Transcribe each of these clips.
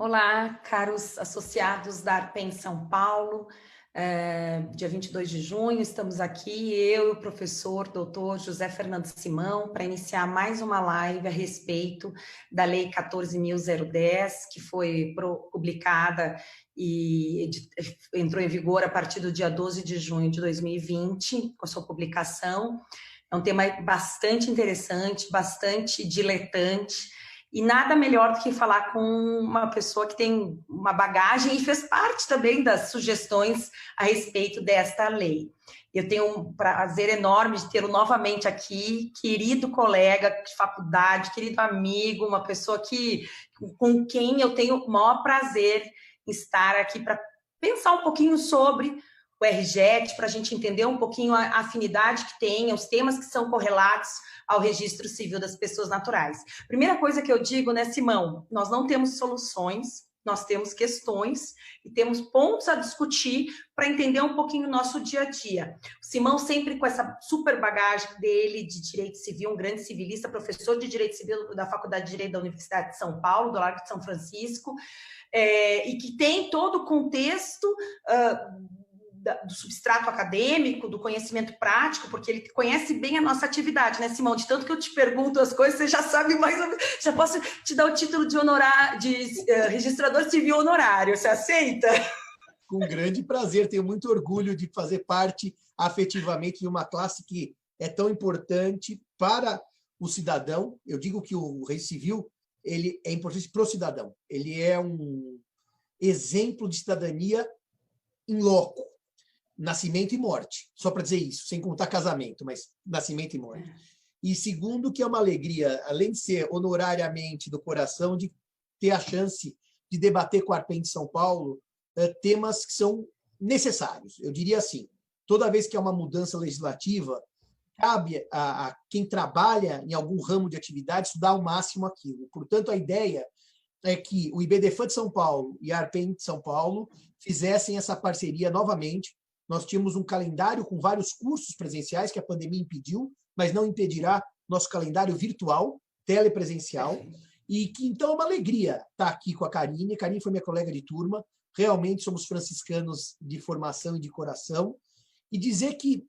Olá, caros associados da Arpen São Paulo. Dia 22 de junho, estamos aqui, eu e o professor doutor José Fernando Simão, para iniciar mais uma live a respeito da Lei 14.010, que foi publicada e entrou em vigor a partir do dia 12 de junho de 2020, com a sua publicação. É um tema bastante interessante, bastante diletante, e nada melhor do que falar com uma pessoa que tem uma bagagem e fez parte também das sugestões a respeito desta lei. Eu tenho um prazer enorme de tê-lo novamente aqui, querido colega de faculdade, querido amigo, uma pessoa com quem eu tenho o maior prazer em estar aqui para pensar um pouquinho sobre o RJET, para a gente entender um pouquinho a afinidade que tem, os temas que são correlatos ao registro civil das pessoas naturais. Primeira coisa que eu digo, né, Simão, nós não temos soluções, nós temos questões e temos pontos a discutir para entender um pouquinho o nosso dia a dia. O Simão sempre com essa super bagagem dele de direito civil, um grande civilista, professor de direito civil da Faculdade de Direito da Universidade de São Paulo, do Largo de São Francisco, e que tem todo o contexto do substrato acadêmico, do conhecimento prático, porque ele conhece bem a nossa atividade, né, Simão? De tanto que eu te pergunto as coisas, você já sabe mais ou menos, já posso te dar o título de registrador civil honorário, você aceita? Com grande prazer, tenho muito orgulho de fazer parte afetivamente de uma classe que é tão importante para o cidadão. Eu digo que o registro civil ele é importante para o cidadão, ele é um exemplo de cidadania in loco. Nascimento e morte, só para dizer isso, sem contar casamento, mas nascimento e morte. E segundo, que é uma alegria, além de ser honorariamente do coração, de ter a chance de debater com a Arpen de São Paulo temas que são necessários. Eu diria assim, toda vez que há uma mudança legislativa, cabe a quem trabalha em algum ramo de atividade estudar ao máximo aquilo. Portanto, a ideia é que o IBDFAN de São Paulo e a Arpen de São Paulo fizessem essa parceria novamente. Nós tínhamos um calendário com vários cursos presenciais que a pandemia impediu, mas não impedirá nosso calendário virtual, telepresencial, e que então é uma alegria estar aqui com a Karine. A Karine foi minha colega de turma, realmente somos franciscanos de formação e de coração, e dizer que,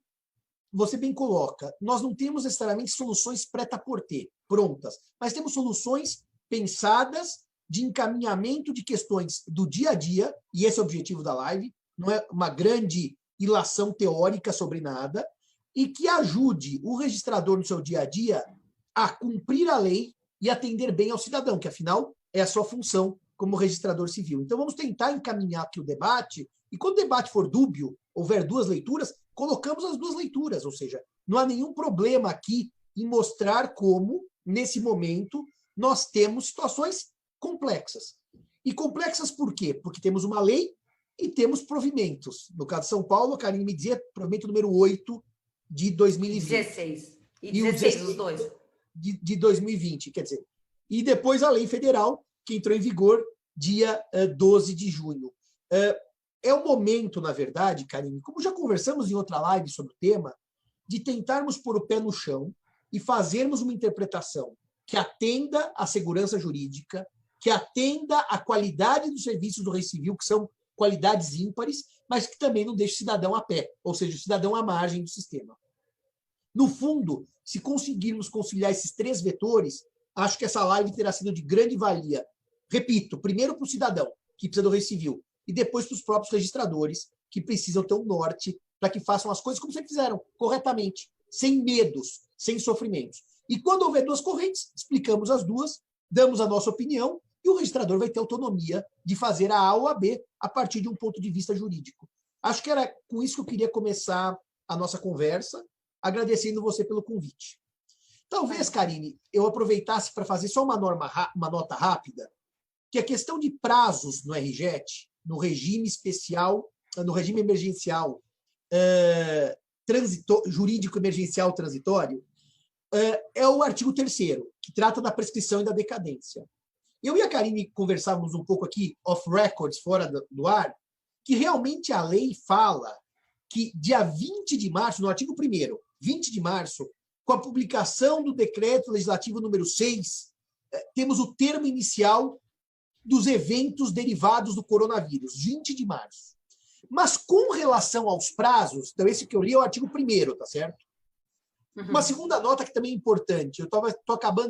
você bem coloca, nós não temos necessariamente soluções prêt-à-porter, prontas, mas temos soluções pensadas de encaminhamento de questões do dia a dia, e esse é o objetivo da live, não é uma grande ilação teórica sobre nada, e que ajude o registrador no seu dia a dia a cumprir a lei e atender bem ao cidadão, que afinal é a sua função como registrador civil. Então vamos tentar encaminhar aqui o debate, e quando o debate for dúbio, houver duas leituras, colocamos as duas leituras, ou seja, não há nenhum problema aqui em mostrar como, nesse momento, nós temos situações complexas. E complexas por quê? Porque temos uma lei e temos provimentos. No caso de São Paulo, a Karine me dizia, provimento número 8 de 2020. 16. E 16, os dois. De 2020, quer dizer. E depois a lei federal, que entrou em vigor dia 12 de junho. É o momento, na verdade, Karine, como já conversamos em outra live sobre o tema, de tentarmos pôr o pé no chão e fazermos uma interpretação que atenda à segurança jurídica, que atenda à qualidade dos serviços do registro civil, que são qualidades ímpares, mas que também não deixa o cidadão a pé, ou seja, o cidadão à margem do sistema. No fundo, se conseguirmos conciliar esses três vetores, acho que essa live terá sido de grande valia. Repito, primeiro para o cidadão, que precisa do registro civil, e depois para os próprios registradores, que precisam ter um norte para que façam as coisas como sempre fizeram, corretamente, sem medos, sem sofrimentos. E quando houver duas correntes, explicamos as duas, damos a nossa opinião, e o registrador vai ter autonomia de fazer a A ou a B a partir de um ponto de vista jurídico. Acho que era com isso que eu queria começar a nossa conversa, agradecendo você pelo convite. Talvez, Karine, eu aproveitasse para fazer só uma nota rápida, que a questão de prazos no RJET, no regime especial, no regime emergencial, jurídico emergencial transitório, é o artigo 3º, que trata da prescrição e da decadência. Eu e a Karine conversávamos um pouco aqui, off records, fora do ar, que realmente a lei fala que dia 20 de março, no artigo 1º, 20 de março, com a publicação do decreto legislativo número 6, temos o termo inicial dos eventos derivados do coronavírus, 20 de março. Mas com relação aos prazos, então esse que eu li é o artigo 1º, tá certo? Uma segunda nota que também é importante,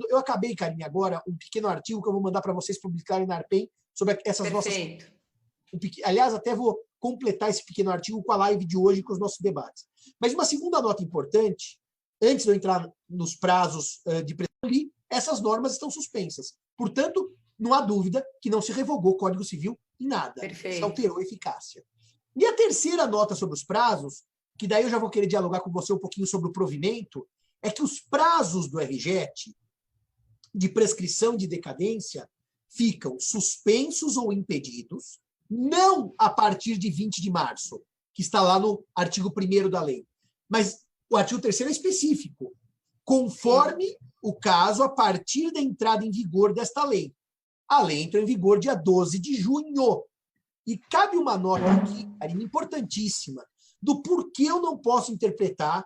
eu acabei, Karine, agora um pequeno artigo que eu vou mandar para vocês publicarem na Arpen sobre essas Perfeito. nossas... Aliás, até vou completar esse pequeno artigo com a live de hoje, com os nossos debates. Mas uma segunda nota importante, antes de eu entrar nos prazos de prescrição, essas normas estão suspensas. Portanto, não há dúvida que não se revogou o Código Civil em nada. Perfeito. Se alterou a eficácia. E a terceira nota sobre os prazos, que daí eu já vou querer dialogar com você um pouquinho sobre o provimento, é que os prazos do RJET de prescrição de decadência ficam suspensos ou impedidos, não a partir de 20 de março, que está lá no artigo 1º da lei, mas o artigo 3º é específico, conforme o caso a partir da entrada em vigor desta lei. A lei entrou em vigor dia 12 de junho. E cabe uma nota aqui, Karine, importantíssima, do porquê eu não posso interpretar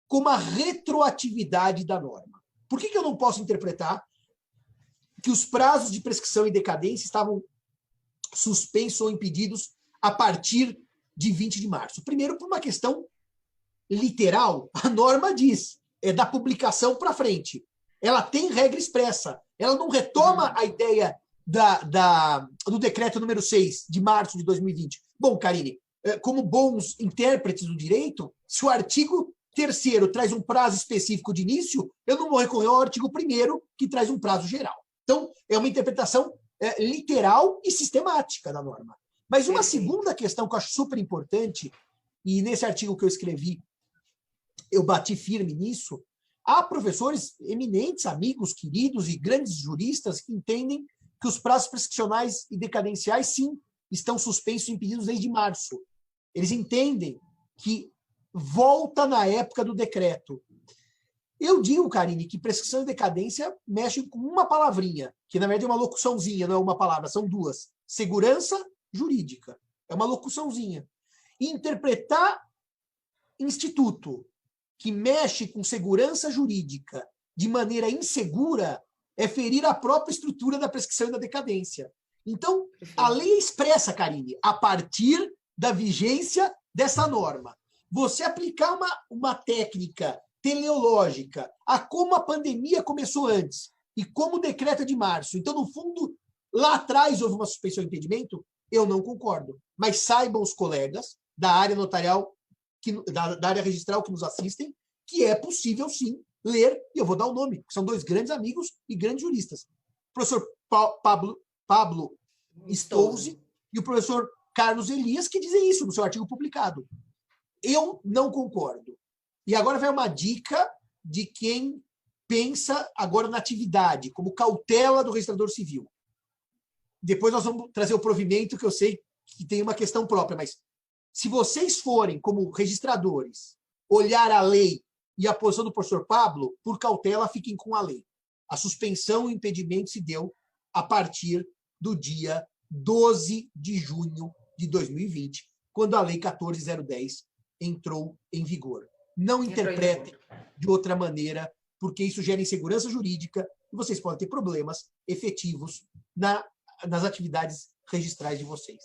como a retroatividade da norma. Por que eu não posso interpretar que os prazos de prescrição e decadência estavam suspensos ou impedidos a partir de 20 de março? Primeiro, por uma questão literal, a norma diz, é da publicação para frente. Ela tem regra expressa. Ela não retoma a ideia do decreto número 6 de março de 2020. Bom, Karine, como bons intérpretes do direito, se o artigo 3º traz um prazo específico de início, eu não vou recorrer ao artigo 1º, que traz um prazo geral. Então, é uma interpretação literal e sistemática da norma. Mas uma segunda questão que eu acho super importante, e nesse artigo que eu escrevi, eu bati firme nisso, há professores eminentes, amigos, queridos e grandes juristas que entendem que os prazos prescricionais e decadenciais, sim, estão suspensos e impedidos desde março. Eles entendem que volta na época do decreto. Eu digo, Karine, que prescrição e decadência mexem com uma palavrinha, que na verdade é uma locuçãozinha, não é uma palavra, são duas. Segurança jurídica. É uma locuçãozinha. E interpretar instituto que mexe com segurança jurídica de maneira insegura é ferir a própria estrutura da prescrição e da decadência. Então, a lei expressa, Karine, a partir da vigência dessa norma. Você aplicar uma técnica teleológica a como a pandemia começou antes e como o decreto é de março. Então, no fundo, lá atrás houve uma suspensão e impedimento? Eu não concordo. Mas saibam os colegas da área notarial, da área registral que nos assistem, que é possível, sim, ler, e eu vou dar o nome, que são dois grandes amigos e grandes juristas. O professor Pablo Stolze e o professor Carlos Elias, que dizem isso no seu artigo publicado. Eu não concordo. E agora vai uma dica de quem pensa agora na atividade, como cautela do registrador civil. Depois nós vamos trazer o provimento, que eu sei que tem uma questão própria, mas se vocês forem, como registradores, olhar a lei e a posição do professor Pablo, por cautela, fiquem com a lei. A suspensão e o impedimento se deu a partir do dia 12 de junho de 2020, quando a Lei 14.010 entrou em vigor. Não interpretem de outra maneira, porque isso gera insegurança jurídica e vocês podem ter problemas efetivos nas atividades registrais de vocês.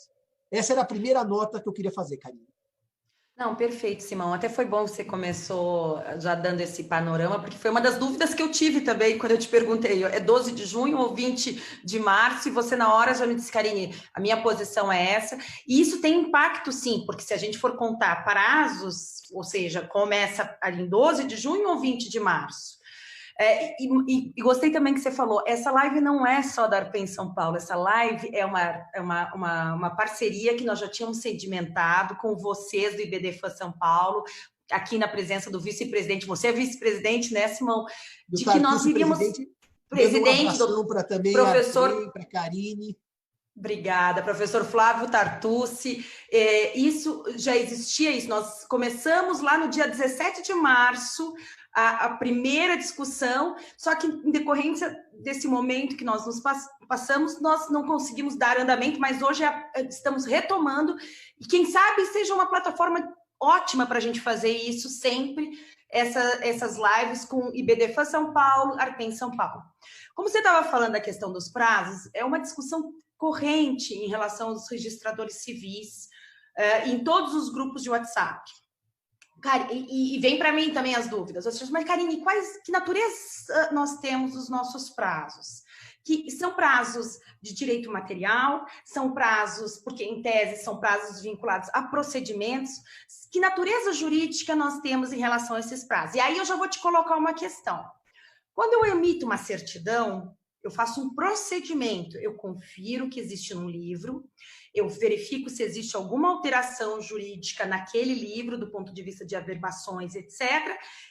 Essa era a primeira nota que eu queria fazer, Karine. Não, perfeito, Simão. Até foi bom que você começou já dando esse panorama, porque foi uma das dúvidas que eu tive também quando eu te perguntei, é 12 de junho ou 20 de março? E você na hora já me disse, Karine, a minha posição é essa. E isso tem impacto, sim, porque se a gente for contar prazos, ou seja, começa ali em 12 de junho ou 20 de março? E gostei também que você falou, essa live não é só da Arpen São Paulo, essa live é uma parceria que nós já tínhamos sedimentado com vocês do IBDFAN São Paulo, aqui na presença do vice-presidente, você é vice-presidente, né, Simão? De que nós iríamos... Presidente, professor... Para Karine. Obrigada, professor Flávio Tartucci. Isso já existia, isso. Nós começamos lá no dia 17 de março, a primeira discussão, só que em decorrência desse momento que nós nos passamos, nós não conseguimos dar andamento, mas hoje estamos retomando, e quem sabe seja uma plataforma ótima para a gente fazer isso sempre, essas lives com IBDFAN São Paulo, Arpen São Paulo. Como você estava falando da questão dos prazos, é uma discussão corrente em relação aos registradores civis, em todos os grupos de WhatsApp. E vem para mim também as dúvidas. Mas, Karine, que natureza nós temos os nossos prazos? Que são prazos de direito material, são prazos, porque em tese são prazos vinculados a procedimentos. Que natureza jurídica nós temos em relação a esses prazos? E aí eu já vou te colocar uma questão. Quando eu emito uma certidão, eu faço um procedimento, eu confiro que existe no livro, eu verifico se existe alguma alteração jurídica naquele livro, do ponto de vista de averbações, etc.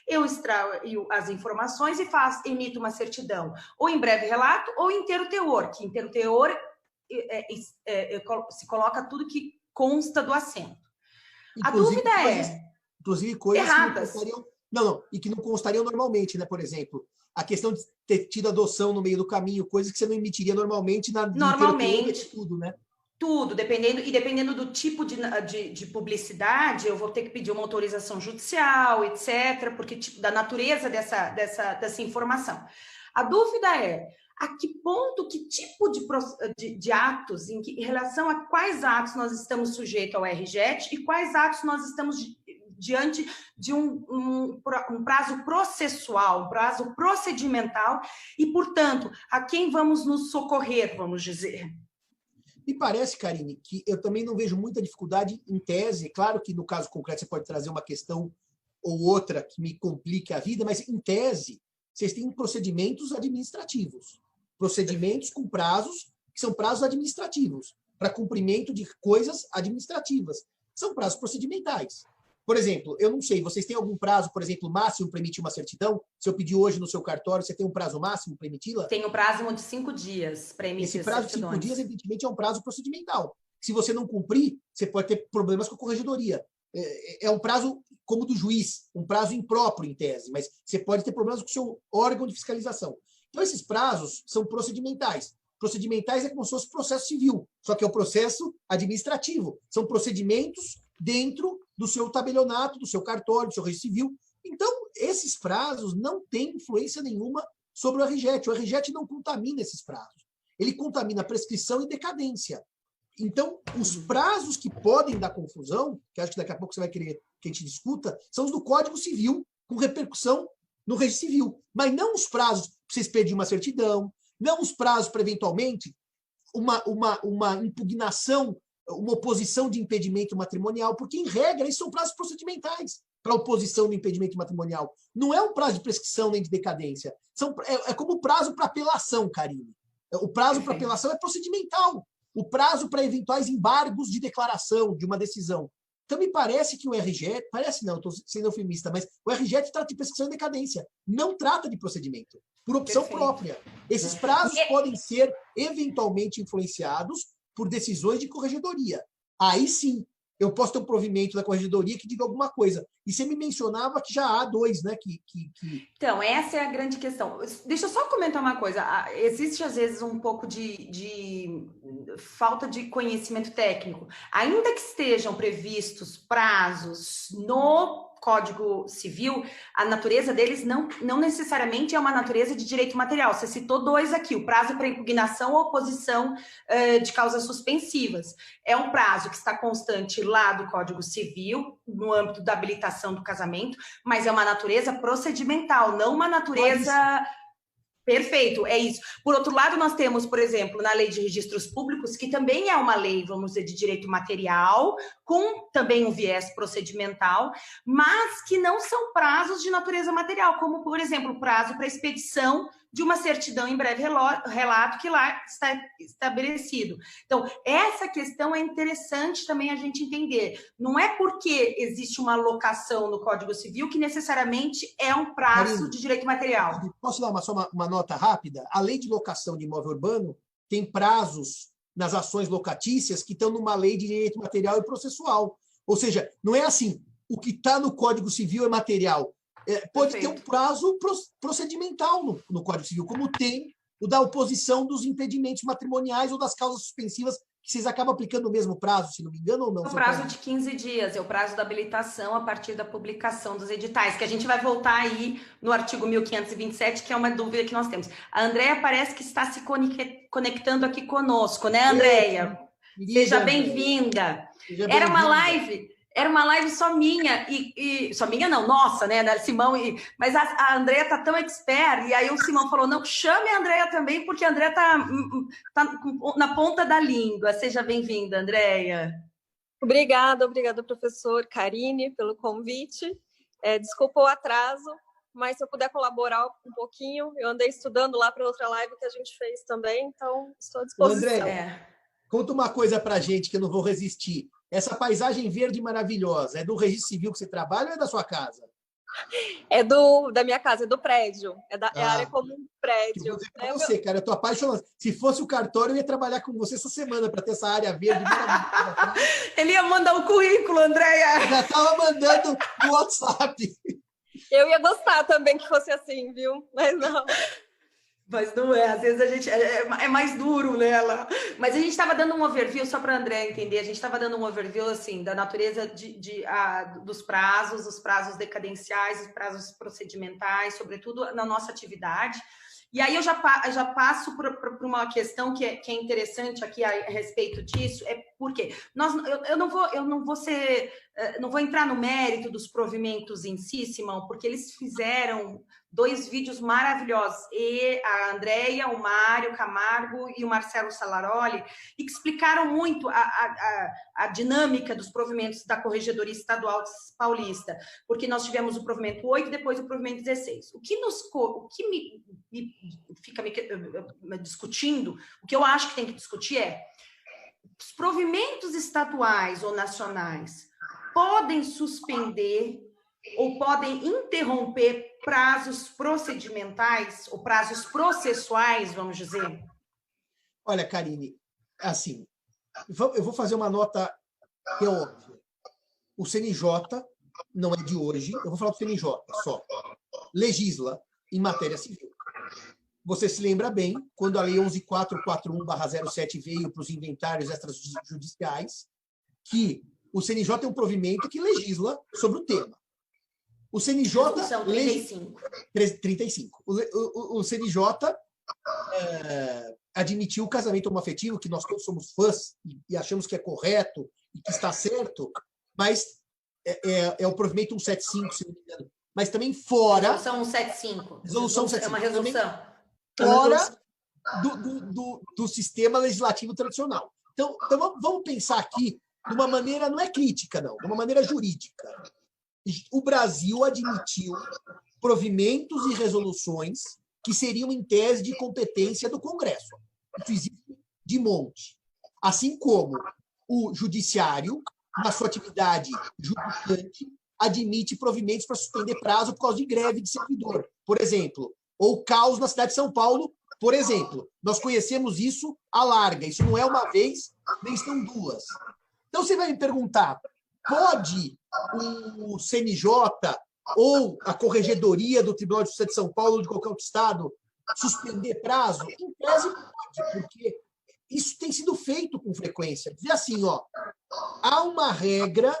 Eu extraio as informações e emito uma certidão, ou em breve relato, ou inteiro teor, que inteiro teor se coloca tudo que consta do assento. A dúvida inclusive coisas erradas. Que não constariam, e que não constariam normalmente, né? Por exemplo, a questão de ter tido adoção no meio do caminho, coisas que você não emitiria normalmente normalmente tudo, né? Tudo, dependendo do tipo de publicidade, eu vou ter que pedir uma autorização judicial, etc., porque da natureza dessa informação. A dúvida é, a que ponto, que tipo de atos, em relação a quais atos nós estamos sujeitos ao RJET e quais atos nós estamos diante de um prazo processual, um prazo procedimental, e, portanto, a quem vamos nos socorrer, vamos dizer. Me parece, Karine, que eu também não vejo muita dificuldade em tese. Claro que no caso concreto você pode trazer uma questão ou outra que me complique a vida, mas em tese vocês têm procedimentos administrativos. Procedimentos com prazos, que são prazos administrativos, para cumprimento de coisas administrativas. São prazos procedimentais. Por exemplo, eu não sei, vocês têm algum prazo, por exemplo, máximo para emitir uma certidão? Se eu pedir hoje no seu cartório, você tem um prazo máximo para emiti-la? Tem um prazo de 5 dias para emitir. Esse prazo de 5 dias, evidentemente, é um prazo procedimental. Se você não cumprir, você pode ter problemas com a corregedoria. É um prazo como do juiz, um prazo impróprio, em tese, mas você pode ter problemas com o seu órgão de fiscalização. Então, esses prazos são procedimentais. Procedimentais é como se fosse processo civil, só que é o processo administrativo. São procedimentos dentro do seu tabelionato, do seu cartório, do seu registro civil. Então, esses prazos não têm influência nenhuma sobre o RJET. O RJET não contamina esses prazos. Ele contamina prescrição e decadência. Então, os prazos que podem dar confusão, que acho que daqui a pouco você vai querer que a gente discuta, são os do Código Civil, com repercussão no registro civil. Mas não os prazos para vocês pedirem uma certidão, não os prazos para, eventualmente, uma impugnação, uma oposição de impedimento matrimonial, porque, em regra, esses são prazos procedimentais para oposição do impedimento matrimonial. Não é um prazo de prescrição nem de decadência. É como o prazo para apelação, Karine. O prazo para apelação é procedimental. O prazo para eventuais embargos de declaração de uma decisão. Então, me parece que o RJET, parece não, estou sendo eufemista, mas o RJET trata de prescrição e decadência, não trata de procedimento, por opção própria. Esses prazos podem ser eventualmente influenciados por decisões de corregedoria. Aí sim, eu posso ter um provimento da corregedoria que diga alguma coisa. E você me mencionava que já há 2, né? Então, essa é a grande questão. Deixa eu só comentar uma coisa. Existe, às vezes, um pouco de falta de conhecimento técnico. Ainda que estejam previstos prazos no Código Civil, a natureza deles não necessariamente é uma natureza de direito material. Você citou 2 aqui, o prazo para impugnação ou oposição de causas suspensivas. É um prazo que está constante lá do Código Civil, no âmbito da habilitação do casamento, mas é uma natureza procedimental, não uma natureza... Perfeito, é isso. Por outro lado, nós temos, por exemplo, na Lei de Registros Públicos, que também é uma lei, vamos dizer, de direito material, com também um viés procedimental, mas que não são prazos de natureza material, como, por exemplo, o prazo para expedição de uma certidão em breve relato que lá está estabelecido. Então, essa questão é interessante também a gente entender. Não é porque existe uma locação no Código Civil que necessariamente é um prazo de direito material. Posso dar só uma nota rápida? A lei de locação de imóvel urbano tem prazos nas ações locatícias que estão numa lei de direito material e processual. Ou seja, não é assim, o que está no Código Civil é material. Pode ter um prazo procedimental no Código Civil, como tem o da oposição dos impedimentos matrimoniais ou das causas suspensivas, que vocês acabam aplicando o mesmo prazo, se não me engano, ou não? O prazo de 15 dias, é o prazo da habilitação a partir da publicação dos editais, que a gente vai voltar aí no artigo 1527, que é uma dúvida que nós temos. A Andréia parece que está se conectando aqui conosco, né, Andréia? Seja bem-vinda. Era uma live só minha, e só minha não, nossa, né, da Simão, mas a Andréia tá tão expert, e aí o Simão falou, não, chame a Andréia também, porque a Andréia tá na ponta da língua. Seja bem-vinda, Andréia. Obrigada, professor Karine, pelo convite. Desculpa o atraso, mas se eu puder colaborar um pouquinho, eu andei estudando lá para outra live que a gente fez também, então estou à disposição. Andréia, conta uma coisa para a gente que eu não vou resistir. Essa paisagem verde maravilhosa, é do Registro Civil que você trabalha ou é da sua casa? É da minha casa, é do prédio. É a área comum do prédio. Eu vou dizer para você, cara, eu estou apaixonado. Se fosse o cartório, eu ia trabalhar com você essa semana para ter essa área verde maravilhosa. Ele ia mandar o currículo, Andréia. Já estava mandando no WhatsApp. Eu ia gostar também que fosse assim, viu? Mas não. Mas não é, às vezes a gente é mais duro nela. Mas a gente estava dando um overview, só para a André entender, a gente estava dando um overview assim, da natureza dos prazos, os prazos decadenciais, os prazos procedimentais, sobretudo na nossa atividade. E aí eu já passo por uma questão que é interessante aqui a respeito disso, é porque eu não vou entrar no mérito dos provimentos em si, Simão, porque eles fizeram 2 vídeos maravilhosos, e a Andréia, o Mário Camargo e o Marcelo Salaroli, e que explicaram muito a dinâmica dos provimentos da Corregedoria Estadual Paulista, porque nós tivemos o provimento 8 e depois o provimento 16. O que me fica me discutindo, o que eu acho que tem que discutir é os provimentos estaduais ou nacionais podem suspender ou podem interromper prazos procedimentais ou prazos processuais, vamos dizer? Olha, Karine, assim, eu vou fazer uma nota que é óbvia. O CNJ não é de hoje, eu vou falar do CNJ só, legisla em matéria civil. Você se lembra bem, quando a Lei 11.441/07 veio para os inventários extrajudiciais, que o CNJ tem um provimento que legisla sobre o tema. O CNJ... 35. O CNJ admitiu o casamento homoafetivo, que nós todos somos fãs e achamos que é correto e que está certo, mas é o provimento 175, se não me engano. Mas também fora... Resolução 175. Resolução 175. É uma resolução. Fora do sistema legislativo tradicional. Então vamos pensar aqui de uma maneira, não é crítica, não, de uma maneira jurídica. O Brasil admitiu provimentos e resoluções que seriam em tese de competência do Congresso. Isso existe de monte. Assim como o Judiciário, na sua atividade judicante, admite provimentos para suspender prazo por causa de greve de servidor, por exemplo, ou caos na cidade de São Paulo, por exemplo. Nós conhecemos isso à larga. Isso não é uma vez, nem são 2. Então, você vai me perguntar, pode o CNJ ou a Corregedoria do Tribunal de Justiça de São Paulo ou de qualquer outro estado suspender prazo? Em tese, pode, porque isso tem sido feito com frequência. Dizer assim, há uma regra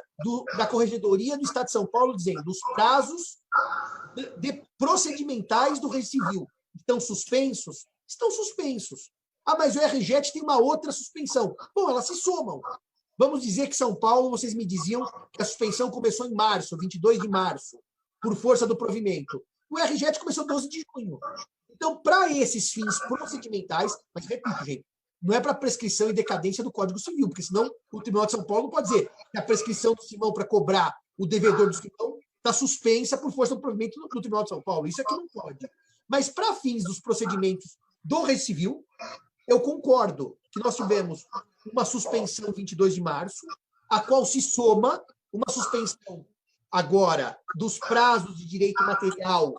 da Corregedoria do Estado de São Paulo dizendo os prazos procedimentais do Registro Civil estão suspensos? Estão suspensos. Ah, mas o RJET tem uma outra suspensão. Bom, elas se somam. Vamos dizer que São Paulo, vocês me diziam que a suspensão começou em março, 22 de março, por força do provimento. O RJET começou 12 de junho. Então, para esses fins procedimentais, mas repito, gente, não é para prescrição e decadência do Código Civil, porque senão o Tribunal de São Paulo pode dizer que a prescrição do Simão para cobrar o devedor do Simão está suspensa por força do provimento do Tribunal de São Paulo. Isso aqui não pode. Mas para fins dos procedimentos do Registro Civil, eu concordo que nós tivemos uma suspensão 22 de março, a qual se soma uma suspensão agora dos prazos de direito material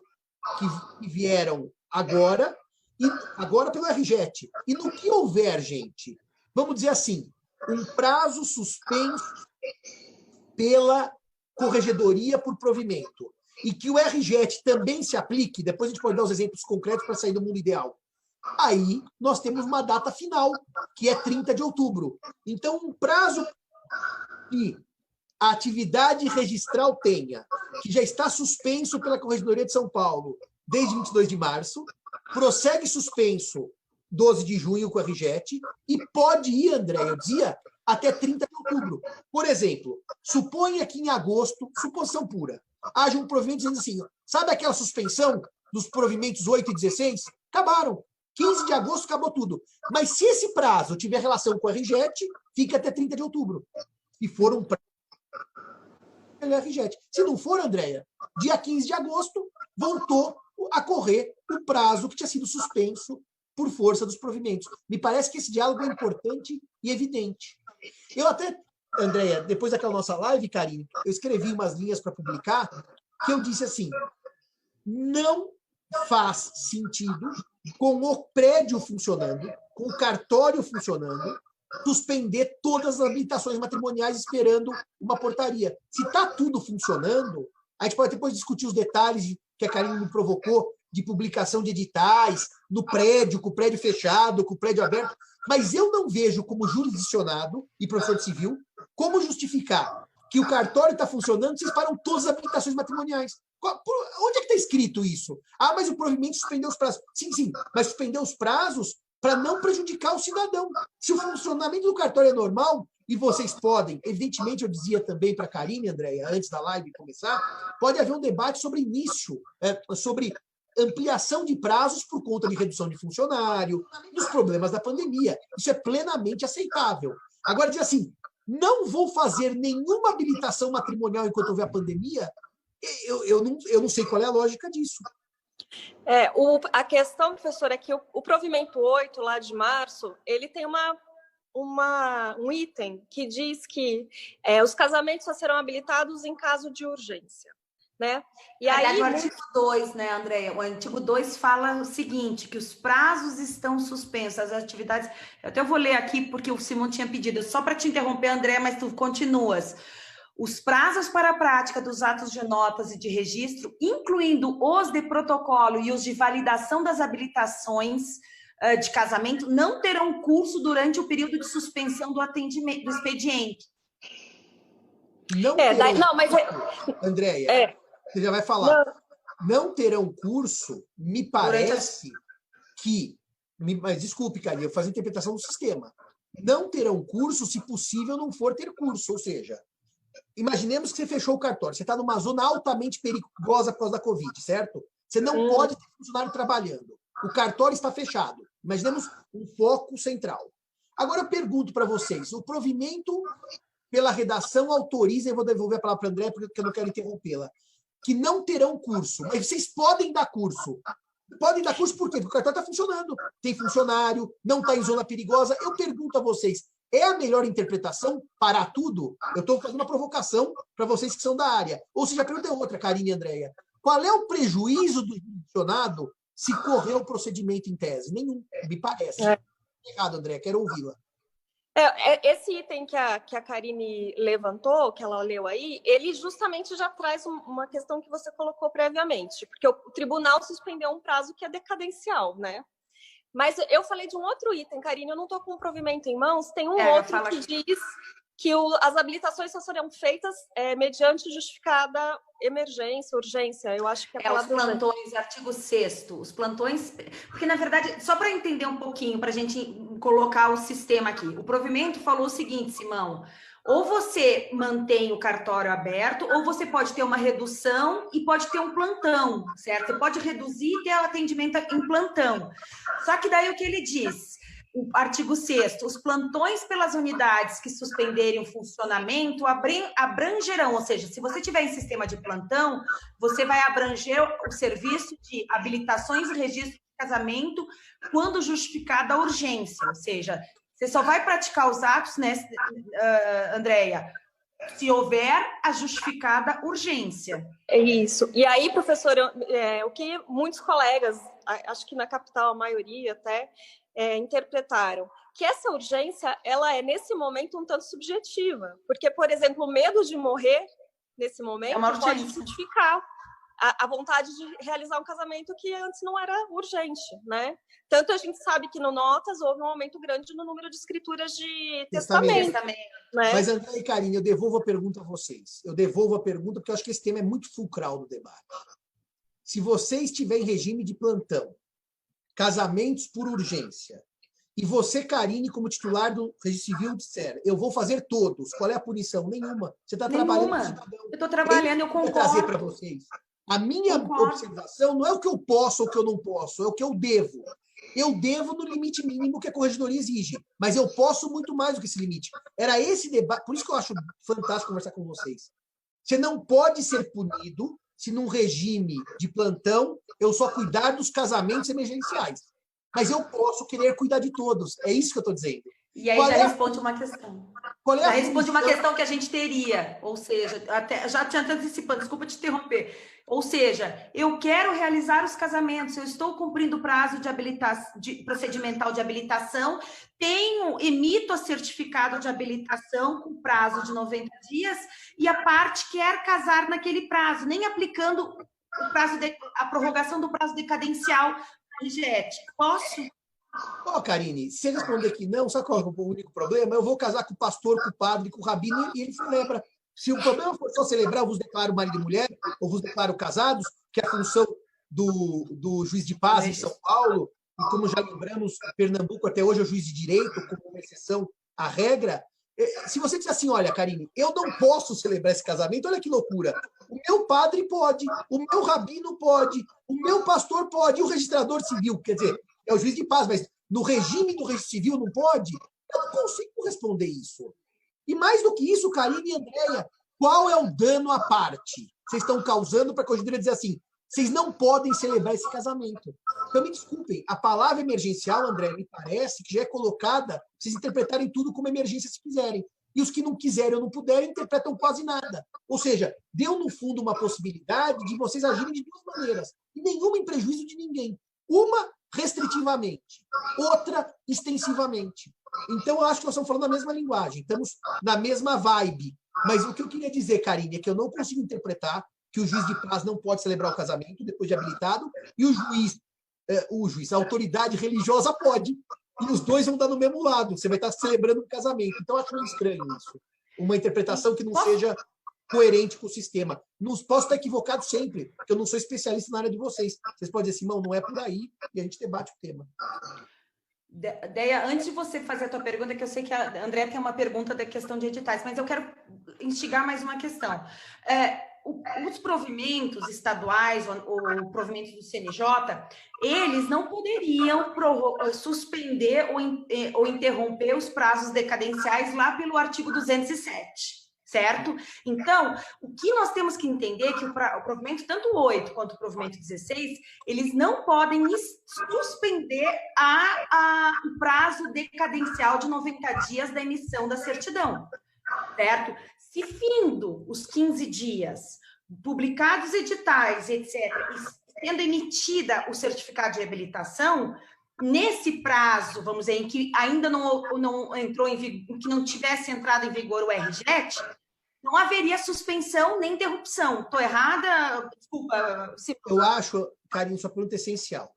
que vieram agora, e agora pelo RJET. E no que houver, gente, vamos dizer assim, um prazo suspenso pela Corregedoria por provimento, e que o RJET também se aplique, depois a gente pode dar os exemplos concretos para sair do mundo ideal, Aí nós temos uma data final, que é 30 de outubro. Então, um prazo que a atividade registral tenha, que já está suspenso pela Corregedoria de São Paulo desde 22 de março, prossegue suspenso 12 de junho com a RIGET e pode ir, André, eu dizia, até 30 de outubro. Por exemplo, suponha que em agosto, suposição pura, haja um provimento dizendo assim, sabe aquela suspensão dos provimentos 8 e 16? Acabaram. 15 de agosto acabou tudo. Mas se esse prazo tiver relação com a RIGET, fica até 30 de outubro. Se for um prazo pela RIGET. Se não for, Andréia, dia 15 de agosto, voltou a correr o prazo que tinha sido suspenso por força dos provimentos. Me parece que esse diálogo é importante e evidente. Eu até, Andréia, depois daquela nossa live, Karine, eu escrevi umas linhas para publicar, que eu disse assim, não faz sentido, com o prédio funcionando, com o cartório funcionando, suspender todas as habilitações matrimoniais esperando uma portaria. Se está tudo funcionando, a gente pode depois discutir os detalhes que a Karine me provocou de publicação de editais, no prédio, com o prédio fechado, com o prédio aberto, mas eu não vejo como jurisdicionado e professor de civil como justificar que o cartório está funcionando, vocês param todas as habilitações matrimoniais. Onde é que está escrito isso? Ah, mas o provimento suspendeu os prazos. Sim, sim, mas suspendeu os prazos para não prejudicar o cidadão. Se o funcionamento do cartório é normal, e vocês podem, evidentemente, eu dizia também para a Karine, Andréia, antes da live começar, pode haver um debate sobre início, sobre ampliação de prazos por conta de redução de funcionário, dos problemas da pandemia. Isso é plenamente aceitável. Agora, dizer assim, não vou fazer nenhuma habilitação matrimonial enquanto houver a pandemia, eu não sei qual é a lógica disso. A questão, professor, é que o provimento 8, lá de março, ele tem um item que diz que os casamentos só serão habilitados em caso de urgência. Né? E aí, o artigo 2, né, Andréia? O artigo 2 fala o seguinte, que os prazos estão suspensos, as atividades... Eu até vou ler aqui, porque o Simão tinha pedido, só para te interromper, Andréia, mas tu continuas. Os prazos para a prática dos atos de notas e de registro, incluindo os de protocolo e os de validação das habilitações de casamento, não terão curso durante o período de suspensão do atendimento, do expediente. Andréia, você já vai falar. Não terão curso, me parece que... Mas desculpe, Karine, eu faço a interpretação do sistema. Não terão curso, se possível, não for ter curso. Ou seja, imaginemos que você fechou o cartório. Você está numa zona altamente perigosa por causa da Covid, certo? Você não pode ter funcionário trabalhando. O cartório está fechado. Imaginemos um foco central. Agora eu pergunto para vocês, o provimento pela redação autoriza, eu vou devolver a palavra para a André, porque eu não quero interrompê-la, que não terão curso, mas vocês podem dar curso. Podem dar curso por quê? Porque o cartório está funcionando, tem funcionário, não está em zona perigosa. Eu pergunto a vocês, é a melhor interpretação parar tudo? Eu estou fazendo uma provocação para vocês que são da área. Ou seja, a pergunta é outra, Karine e Andréia. Qual é o prejuízo do jurisdicionado se correr o procedimento em tese? Nenhum, me parece. Errado, Andréia, quero ouvi-la. Esse item que a Karine levantou, que ela leu aí, ele justamente já traz uma questão que você colocou previamente, porque o tribunal suspendeu um prazo que é decadencial, né? Mas eu falei de um outro item, Karine, eu não estou com o provimento em mãos, tem um outro que diz que as habilitações só serão feitas mediante justificada emergência, urgência, eu acho que é a palavra... Os plantões, artigo 6º, os plantões... Porque, na verdade, só para entender um pouquinho, para a gente colocar o sistema aqui, o provimento falou o seguinte, Simão, ou você mantém o cartório aberto, ou você pode ter uma redução e pode ter um plantão, certo? Você pode reduzir e ter o atendimento em plantão. Só que daí o que ele diz... O artigo 6º, os plantões pelas unidades que suspenderem o funcionamento abrangerão, ou seja, se você tiver em sistema de plantão, você vai abranger o serviço de habilitações e registro de casamento quando justificada a urgência, ou seja, você só vai praticar os atos, né, Andréia, se houver a justificada urgência. É isso. E aí, professora, o que muitos colegas, acho que na capital a maioria até, interpretaram, que essa urgência, ela é, nesse momento, um tanto subjetiva. Porque, por exemplo, o medo de morrer, nesse momento, pode justificar a vontade de realizar um casamento que antes não era urgente, né? Tanto a gente sabe que no Notas houve um aumento grande no número de escrituras de testamento. Né? Mas, André e Karine, eu devolvo a pergunta a vocês. Eu devolvo a pergunta porque eu acho que esse tema é muito fulcral no debate. Se você estiver em regime de plantão, casamentos por urgência, e você, Karine, como titular do Registro Civil, disser, eu vou fazer todos, qual é a punição? Nenhuma. Você está trabalhando com o cidadão. Eu estou trabalhando, eu concordo. Eu trazer para vocês. A minha observação não é o que eu posso ou o que eu não posso, é o que eu devo. Eu devo no limite mínimo que a corregedoria exige, mas eu posso muito mais do que esse limite. Era esse debate, por isso que eu acho fantástico conversar com vocês. Você não pode ser punido se num regime de plantão eu só cuidar dos casamentos emergenciais. Mas eu posso querer cuidar de todos. É isso que eu estou dizendo. E aí responde uma questão. Já responde uma questão que a gente teria, ou seja, até, já te antecipando, desculpa te interromper. Ou seja, eu quero realizar os casamentos, eu estou cumprindo o prazo de procedimental de habilitação, emito a certificado de habilitação com prazo de 90 dias e a parte quer casar naquele prazo, nem aplicando a prorrogação do prazo decadencial da RGET. Posso? Karine, se ele responder que não, sabe qual é o único problema? Eu vou casar com o pastor, com o padre, com o rabino, e ele celebra. Se o problema for só celebrar, eu vos declaro marido e mulher, ou vos declaro casados, que é a função do juiz de paz em São Paulo, e como já lembramos, Pernambuco até hoje é o juiz de direito, como uma exceção à regra. Se você disser assim, olha, Karine, eu não posso celebrar esse casamento, olha que loucura. O meu padre pode, o meu rabino pode, o meu pastor pode, e o registrador civil, quer dizer, é o juiz de paz, mas no regime do registro civil não pode? Eu não consigo responder isso. E mais do que isso, Karine e Andréia, qual é o dano à parte? Vocês estão causando para a corregedoria dizer assim, vocês não podem celebrar esse casamento. Então, me desculpem, a palavra emergencial, André, me parece que já é colocada para vocês interpretarem tudo como emergência se quiserem. E os que não quiserem ou não puderem interpretam quase nada. Ou seja, deu, no fundo, uma possibilidade de vocês agirem de duas maneiras. E nenhuma em prejuízo de ninguém. Uma, restritivamente. Outra, extensivamente. Então, eu acho que nós estamos falando a mesma linguagem. Estamos na mesma vibe. Mas o que eu queria dizer, Karine, é que eu não consigo interpretar que o juiz de paz não pode celebrar o casamento depois de habilitado e o juiz, a autoridade religiosa pode. E os dois vão dar no mesmo lado. Você vai estar celebrando o casamento. Então, eu acho meio estranho isso. Uma interpretação que não seja coerente com o sistema. Não posso estar equivocado sempre, porque eu não sou especialista na área de vocês. Vocês podem dizer assim, não é por aí, e a gente debate o tema. Deia, antes de você fazer a tua pergunta, que eu sei que a André tem uma pergunta da questão de editais, mas eu quero instigar mais uma questão. Os provimentos estaduais ou provimentos do CNJ, eles não poderiam suspender ou interromper os prazos decadenciais lá pelo artigo 207. Certo? Então, o que nós temos que entender é que o provimento, tanto o 8 quanto o provimento 16, eles não podem suspender o prazo decadencial de 90 dias da emissão da certidão, certo? Se findo os 15 dias, publicados editais, etc., e sendo emitida o certificado de habilitação, nesse prazo, vamos dizer, em que ainda não entrou em vigor, que não tivesse entrado em vigor o RGET, não haveria suspensão nem interrupção. Estou errada? Desculpa. Eu acho, Karine, sua pergunta é essencial.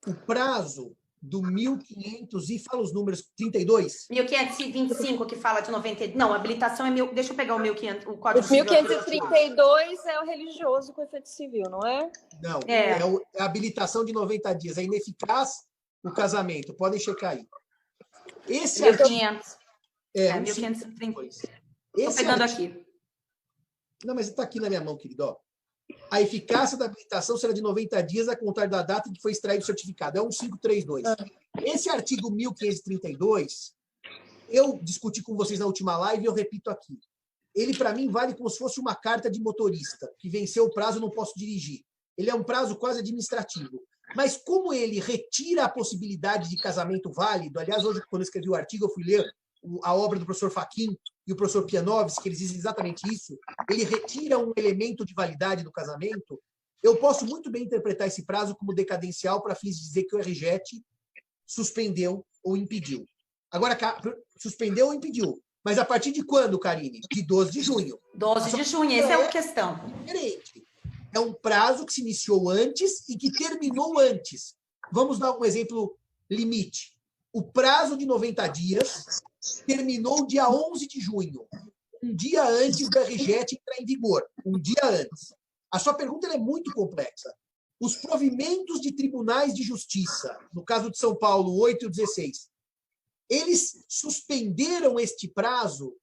O prazo do 1500 e fala os números 32? 1525 que fala de 90. Não, a habilitação é deixa eu pegar o 1500, o Código Civil. 1532 é o religioso com efeito civil, não é? Não, é a habilitação de 90 dias, é ineficaz o casamento. Podem checar aí. Esse 1500. É, 1532. Estou pegando aqui. Não, mas está aqui na minha mão, querido. A eficácia da habilitação será de 90 dias a contar da data em que foi extraído o certificado. É 1532. Esse artigo 1532, eu discuti com vocês na última live e eu repito aqui. Ele, para mim, vale como se fosse uma carta de motorista, que venceu o prazo, não posso dirigir. Ele é um prazo quase administrativo. Mas como ele retira a possibilidade de casamento válido, aliás, hoje, quando eu escrevi o artigo, eu fui ler a obra do professor Fachin e o professor Pianovski, que eles dizem exatamente isso, ele retira um elemento de validade do casamento, eu posso muito bem interpretar esse prazo como decadencial para fins de dizer que o RGET suspendeu ou impediu. Agora, suspendeu ou impediu. Mas a partir de quando, Karine? De 12 de junho. 12 de junho, essa é a questão. Diferente. É um prazo que se iniciou antes e que terminou antes. Vamos dar um exemplo limite. O prazo de 90 dias terminou dia 11 de junho, um dia antes do RJET entrar em vigor, um dia antes. A sua pergunta é muito complexa. Os provimentos de tribunais de justiça, no caso de São Paulo, 8 e 16, eles suspenderam este prazo?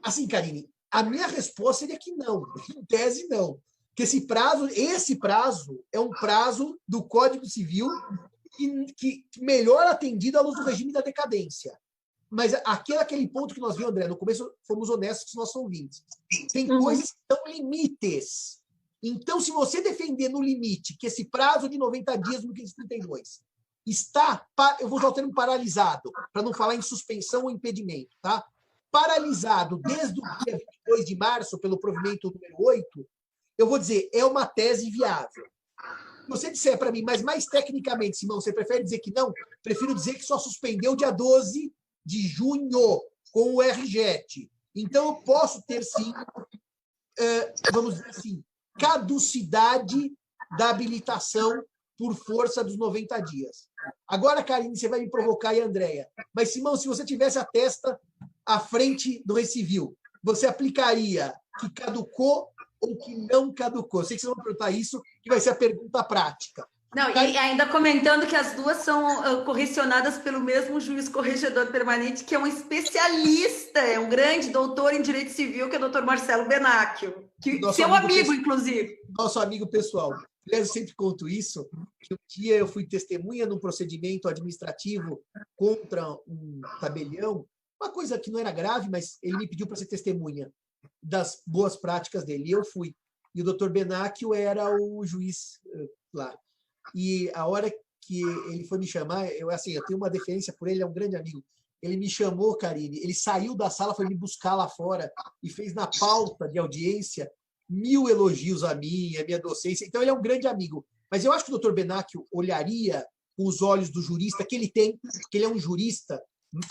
Assim, Karine, a minha resposta seria que não. Em tese, não. Porque esse prazo é um prazo do Código Civil que melhor atendido à luz do regime da decadência. Mas aquele ponto que nós vimos, André, no começo fomos honestos com os nossos ouvintes. Tem coisas que são limites. Então, se você defender no limite que esse prazo de 90 dias no 1532 está, eu vou usar o termo paralisado, para não falar em suspensão ou impedimento, tá? Paralisado desde o dia 22 de março, pelo provimento número 8, eu vou dizer, é uma tese viável. Se você disser para mim, mas mais tecnicamente, Simão, você prefere dizer que não? Prefiro dizer que só suspendeu dia 12 de junho com o RJET. Então, eu posso ter, sim, vamos dizer assim, caducidade da habilitação por força dos 90 dias. Agora, Karine, você vai me provocar, e a Andréia. Mas, Simão, se você tivesse a testa à frente do Recivil, você aplicaria que caducou ou que não caducou? Sei que vocês vão perguntar isso, que vai ser a pergunta prática. Não, e ainda comentando que as duas são correcionadas pelo mesmo juiz corregedor permanente, que é um especialista, é um grande doutor em direito civil, que é o doutor Marcelo Benacchio, que seu amigo, inclusive. Nosso amigo pessoal. Eu sempre conto isso, que um dia eu fui testemunha num procedimento administrativo contra um tabelião, uma coisa que não era grave, mas ele me pediu para ser testemunha das boas práticas dele, e eu fui. E o doutor Benacchio era o juiz lá. E a hora que ele foi me chamar, eu tenho uma deferência por ele, é um grande amigo. Ele me chamou, Karine, ele saiu da sala, foi me buscar lá fora e fez na pauta de audiência 1000 elogios a mim, a minha docência. Então, ele é um grande amigo. Mas eu acho que o doutor Benacchio olharia com os olhos do jurista que ele tem, que ele é um jurista,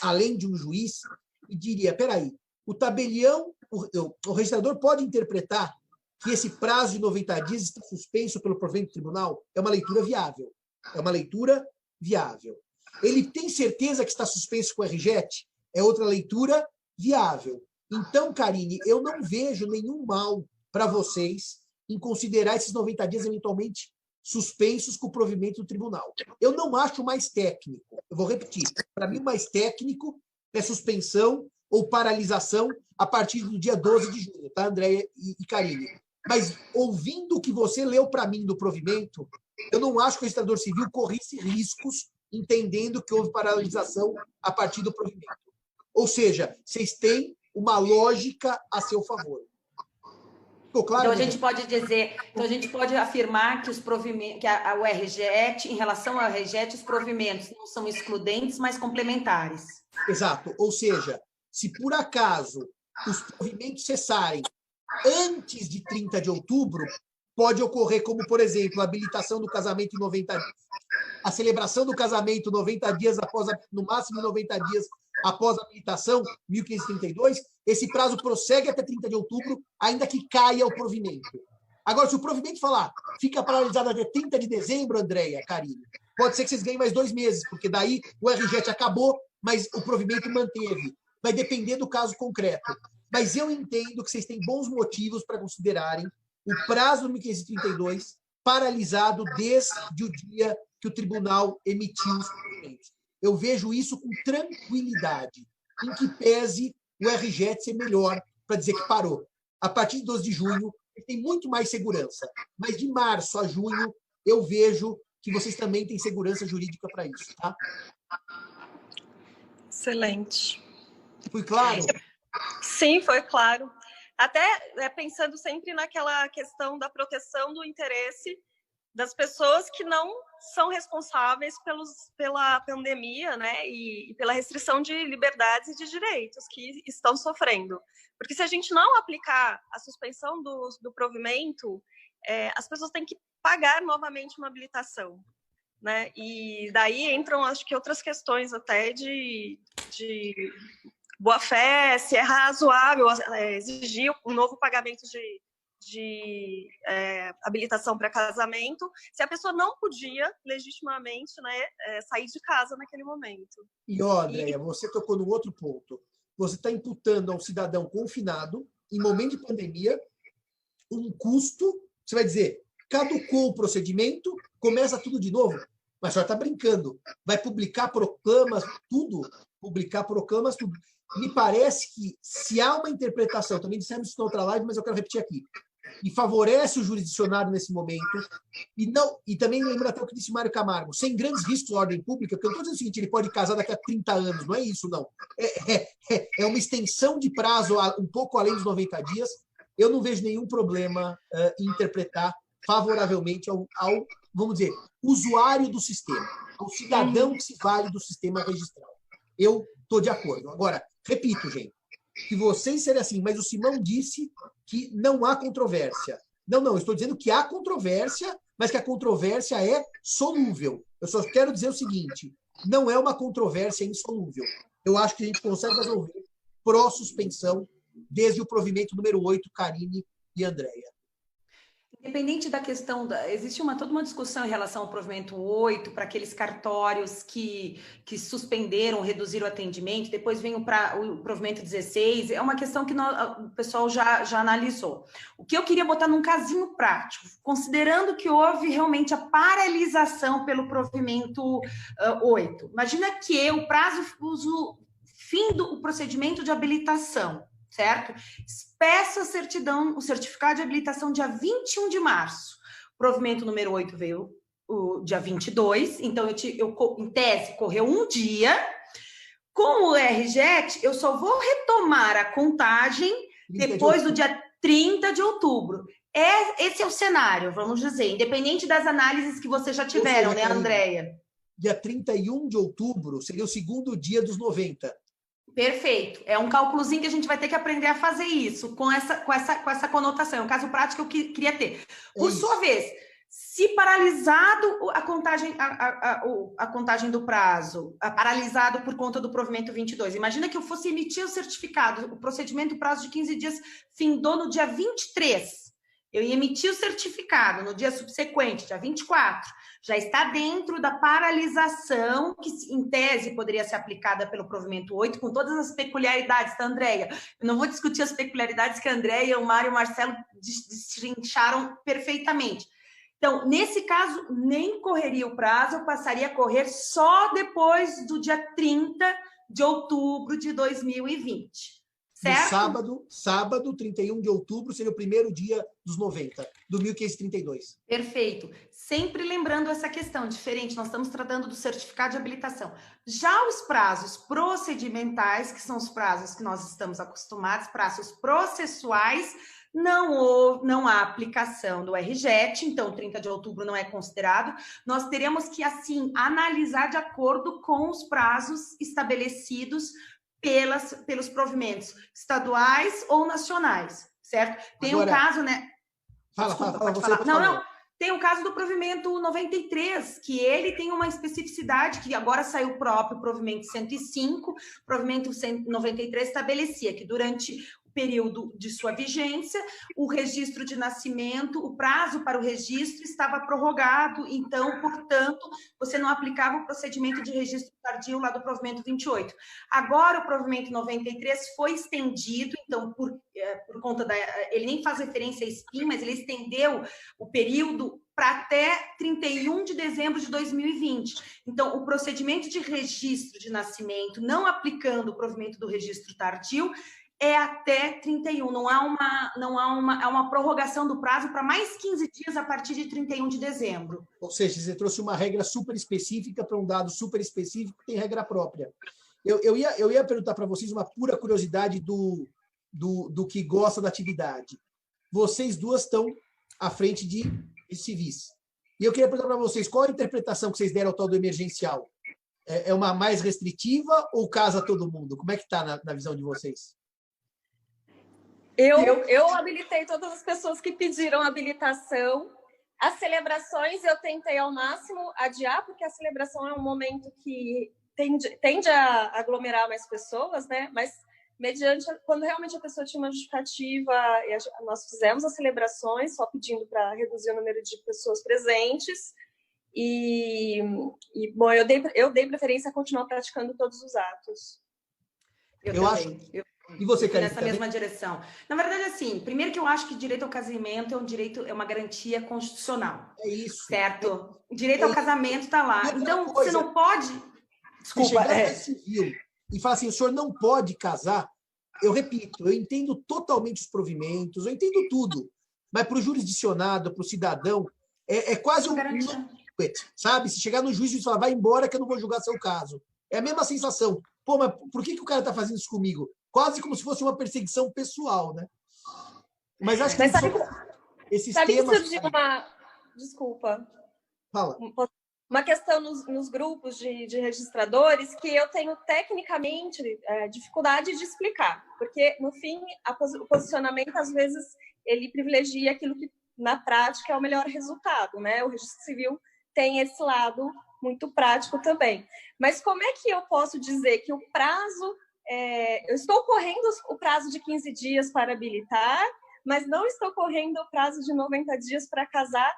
além de um juiz, e diria, peraí, o tabelião, o registrador pode interpretar que esse prazo de 90 dias está suspenso pelo provimento do tribunal? É uma leitura viável. É uma leitura viável. Ele tem certeza que está suspenso com o RJET? É outra leitura viável. Então, Karine, eu não vejo nenhum mal para vocês em considerar esses 90 dias eventualmente suspensos com o provimento do tribunal. Eu não acho mais técnico. Eu vou repetir. Para mim, o mais técnico é suspensão ou paralisação a partir do dia 12 de junho, tá, Andréia e Karine? Mas, ouvindo o que você leu para mim do provimento, eu não acho que o registrador civil corresse riscos entendendo que houve paralisação a partir do provimento. Ou seja, vocês têm uma lógica a seu favor. Ficou claro? Então, a gente pode dizer, a gente pode afirmar que os provimentos, que o RJET, em relação ao RJET, os provimentos não são excludentes, mas complementares. Exato. Ou seja, se por acaso os provimentos cessarem antes de 30 de outubro, pode ocorrer como, por exemplo, a habilitação do casamento em 90 dias, a celebração do casamento 90 dias após, no máximo 90 dias após a habilitação, 1532, esse prazo prossegue até 30 de outubro, ainda que caia o provimento. Agora, se o provimento falar, fica paralisado até 30 de dezembro, Andréia, Karine, pode ser que vocês ganhem mais 2 meses, porque daí o RJET acabou, mas o provimento manteve. Vai depender do caso concreto. Mas eu entendo que vocês têm bons motivos para considerarem o prazo do 1532 paralisado desde o dia que o tribunal emitiu os provimentos. Eu vejo isso com tranquilidade, em que pese o RJET ser melhor para dizer que parou. A partir de 12 de junho, tem muito mais segurança. Mas de março a junho, eu vejo que vocês também têm segurança jurídica para isso. Tá? Excelente. Foi claro? Sim, foi claro. Até pensando sempre naquela questão da proteção do interesse das pessoas que não são responsáveis pela pandemia, né, e pela restrição de liberdades e de direitos que estão sofrendo. Porque se a gente não aplicar a suspensão do provimento, as pessoas têm que pagar novamente uma habilitação, né? E daí entram, acho que, outras questões até de boa-fé, se é razoável exigir um novo pagamento de habilitação para casamento, se a pessoa não podia legitimamente, né, sair de casa naquele momento. E, Andréia, você tocou num outro ponto. Você está imputando a um cidadão confinado, em momento de pandemia, um custo. Você vai dizer, caducou o procedimento, começa tudo de novo. Mas a senhora está brincando. Vai publicar proclamas, tudo. Publicar proclamas, tudo. Me parece que, se há uma interpretação, também dissemos isso na outra live, mas eu quero repetir aqui, e favorece o jurisdicionário nesse momento, e também lembra até o que disse Mário Camargo, sem grandes riscos de ordem pública, porque eu não estou dizendo o seguinte, ele pode casar daqui a 30 anos, não é isso, não. É uma extensão de prazo um pouco além dos 90 dias. Eu não vejo nenhum problema em interpretar favoravelmente ao, vamos dizer, usuário do sistema, ao cidadão que se vale do sistema registral. Eu estou de acordo. Agora, repito, gente, que vocês serem assim, mas o Simão disse que não há controvérsia. Não, eu estou dizendo que há controvérsia, mas que a controvérsia é solúvel. Eu só quero dizer o seguinte, não é uma controvérsia insolúvel. Eu acho que a gente consegue resolver pró-suspensão desde o provimento número 8, Karine e Andréia. Independente da questão, existe toda uma discussão em relação ao provimento 8, para aqueles cartórios que suspenderam, reduziram o atendimento, depois vem o provimento 16, é uma questão que o pessoal já analisou. O que eu queria botar num casinho prático, considerando que houve realmente a paralisação pelo provimento 8. Imagina que o prazo, fim do procedimento de habilitação, certo? Peça o certificado de habilitação dia 21 de março. O provimento número 8 veio o dia 22, então em tese correu um dia. Com o RJET, eu só vou retomar a contagem depois do dia 30 de outubro. Esse é o cenário, vamos dizer, independente das análises que vocês já tiveram, né, Andréia? Dia 31 de outubro seria o segundo dia dos 90. Perfeito. É um cálculozinho que a gente vai ter que aprender a fazer isso, com essa conotação. É um caso prático que eu queria ter. Por sua vez, se paralisado a contagem do prazo, paralisado por conta do provimento 22, imagina que eu fosse emitir o certificado, o procedimento do prazo de 15 dias findou no dia 23. Eu ia emitir o certificado no dia subsequente, dia 24. Já está dentro da paralisação que, em tese, poderia ser aplicada pelo provimento 8, com todas as peculiaridades, tá, Andréia? Eu não vou discutir as peculiaridades que a Andréia, o Mário e o Marcelo destrincharam perfeitamente. Então, nesse caso, nem correria o prazo, eu passaria a correr só depois do dia 30 de outubro de 2020. Certo? No sábado, 31 de outubro, seria o primeiro dia dos 90, do 1532. Perfeito. Sempre lembrando essa questão, diferente, nós estamos tratando do certificado de habilitação. Já os prazos procedimentais, que são os prazos que nós estamos acostumados, prazos processuais, não há aplicação do RJET, então 30 de outubro não é considerado. Nós teremos que, assim, analisar de acordo com os prazos estabelecidos pelos provimentos estaduais ou nacionais, certo? Tem um caso, né? Fala, pode falar. Não. Tem o caso do provimento 93, que ele tem uma especificidade, que agora saiu o próprio provimento 105, provimento 93 estabelecia que durante o período de sua vigência, o registro de nascimento, o prazo para o registro estava prorrogado, então, portanto, você não aplicava o procedimento de registro tardio lá do provimento 28. Agora, o provimento 93 foi estendido, então, por conta ele nem faz referência a SPIN, mas ele estendeu o período para até 31 de dezembro de 2020. Então, o procedimento de registro de nascimento, não aplicando o provimento do registro tardio, é até 31, não há uma prorrogação do prazo para mais 15 dias a partir de 31 de dezembro. Ou seja, você trouxe uma regra super específica para um dado super específico que tem regra própria. Eu ia perguntar para vocês uma pura curiosidade do que gosta da atividade. Vocês duas estão à frente de civis. E eu queria perguntar para vocês, qual a interpretação que vocês deram ao tal do emergencial? É uma mais restritiva ou casa todo mundo? Como é que está na visão de vocês? Eu habilitei todas as pessoas que pediram habilitação. As celebrações eu tentei ao máximo adiar, porque a celebração é um momento que tende a aglomerar mais pessoas, né? Mas mediante quando realmente a pessoa tinha uma justificativa, nós fizemos as celebrações só pedindo para reduzir o número de pessoas presentes e bom, eu dei preferência a continuar praticando todos os atos. Eu também. Acho. E você, Karine, nessa mesma direção. Na verdade, assim, primeiro que eu acho que direito ao casamento é uma garantia constitucional. É isso. Certo? O direito ao casamento está lá. Então, você não pode... Desculpa. Se chegar civil e falar assim, o senhor não pode casar, eu repito, eu entendo totalmente os provimentos, eu entendo tudo. Mas para o jurisdicionado, para o cidadão, é quase sabe? Se chegar no juiz e falar, vai embora que eu não vou julgar seu caso. É a mesma sensação. Pô, mas por que o cara está fazendo isso comigo? Quase como se fosse uma perseguição pessoal, né? Mas acho que esses temas... Que surgiu uma... Desculpa. Fala. Uma questão nos grupos de registradores que eu tenho, tecnicamente, dificuldade de explicar. Porque, no fim, o posicionamento, às vezes, ele privilegia aquilo que, na prática, é o melhor resultado, né? O registro civil tem esse lado muito prático também. Mas como é que eu posso dizer que o prazo... eu estou correndo o prazo de 15 dias para habilitar, mas não estou correndo o prazo de 90 dias para casar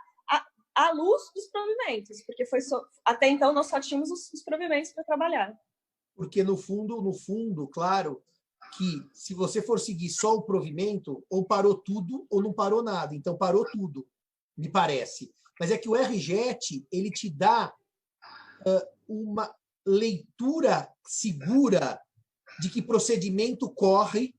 à luz dos provimentos, porque até então nós só tínhamos os provimentos para trabalhar. Porque, no fundo, claro, que se você for seguir só o provimento, ou parou tudo ou não parou nada. Então, parou tudo, me parece. Mas é que o RJET, ele te dá uma leitura segura de que procedimento corre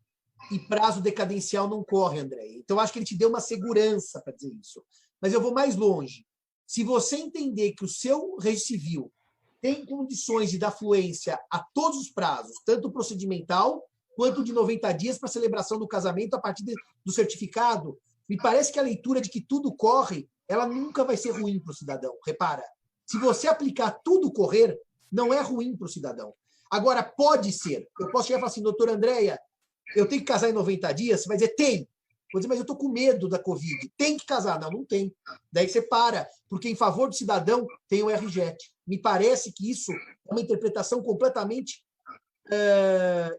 e prazo decadencial não corre, André. Então, acho que ele te deu uma segurança para dizer isso. Mas eu vou mais longe. Se você entender que o seu registro civil tem condições de dar fluência a todos os prazos, tanto o procedimental quanto de 90 dias para a celebração do casamento a partir do certificado, me parece que a leitura de que tudo corre, ela nunca vai ser ruim para o cidadão. Repara, se você aplicar tudo correr, não é ruim para o cidadão. Agora, pode ser. Eu posso chegar e falar assim, doutora Andréia, eu tenho que casar em 90 dias? Você vai dizer, tem. Vou dizer, mas eu estou com medo da Covid. Tem que casar. Não, não tem. Daí você para, porque em favor do cidadão tem o RJET. Me parece que isso é uma interpretação completamente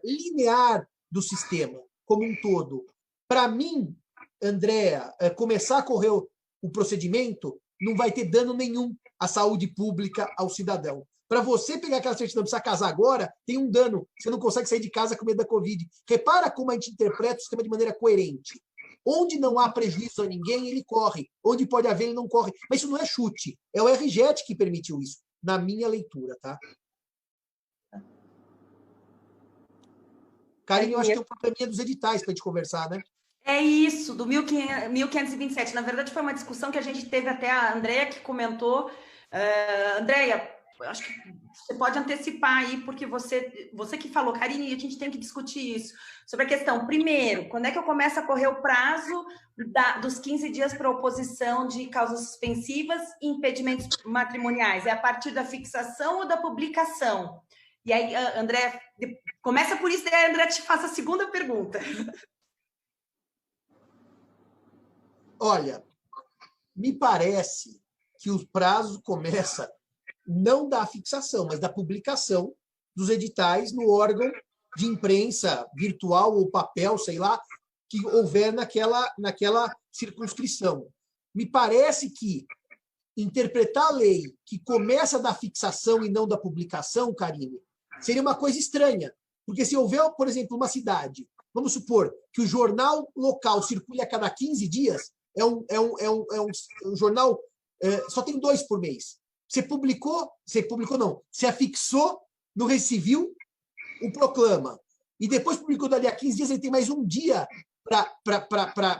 linear do sistema, como um todo. Para mim, Andréa, começar a correr o procedimento não vai ter dano nenhum à saúde pública, ao cidadão. Para você pegar aquela certidão e precisar casar agora, tem um dano. Você não consegue sair de casa com medo da Covid. Repara como a gente interpreta o sistema de maneira coerente. Onde não há prejuízo a ninguém, ele corre. Onde pode haver, ele não corre. Mas isso não é chute. É o RJET que permitiu isso, na minha leitura, tá? Karine, eu acho que tem um probleminha dos editais para a gente conversar, né? É isso, do 1527. Na verdade, foi uma discussão que a gente teve até a Andréia que comentou. Andréia, acho que você pode antecipar aí, porque você que falou, Karine, a gente tem que discutir isso. Sobre a questão, primeiro, quando é que eu começo a correr o prazo dos 15 dias para oposição de causas suspensivas e impedimentos matrimoniais? É a partir da fixação ou da publicação? E aí, André, começa por isso, daí a André te faça a segunda pergunta. Olha, me parece que o prazo começa não da fixação, mas da publicação dos editais no órgão de imprensa virtual ou papel, sei lá, que houver naquela circunscrição. Me parece que interpretar a lei que começa da fixação e não da publicação, Karine, seria uma coisa estranha. Porque se houver, por exemplo, uma cidade, vamos supor que o jornal local circule a cada 15 dias, é um jornal, só tem 2 por mês. Você publicou não, você afixou no Registro Civil o proclama, e depois publicou dali a 15 dias, ele tem mais um dia para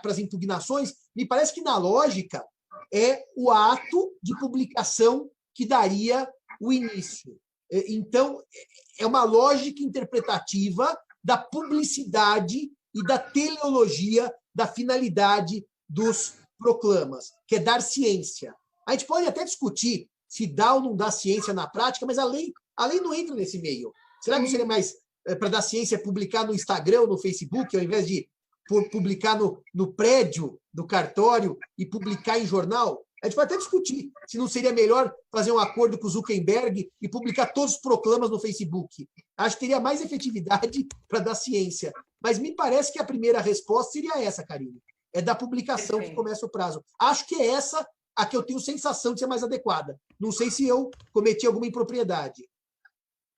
as impugnações. Me parece que, na lógica, é o ato de publicação que daria o início. Então, é uma lógica interpretativa da publicidade e da teleologia da finalidade dos proclamas, que é dar ciência. A gente pode até discutir se dá ou não dá ciência na prática, mas a lei não entra nesse meio. Será que não seria mais para dar ciência publicar no Instagram ou no Facebook, ao invés de publicar no prédio do cartório e publicar em jornal? A gente pode até discutir se não seria melhor fazer um acordo com o Zuckerberg e publicar todos os proclamas no Facebook. Acho que teria mais efetividade para dar ciência. Mas me parece que a primeira resposta seria essa, Karine. É da publicação que começa o prazo. Acho que é essa a que eu tenho sensação de ser mais adequada. Não sei se eu cometi alguma impropriedade.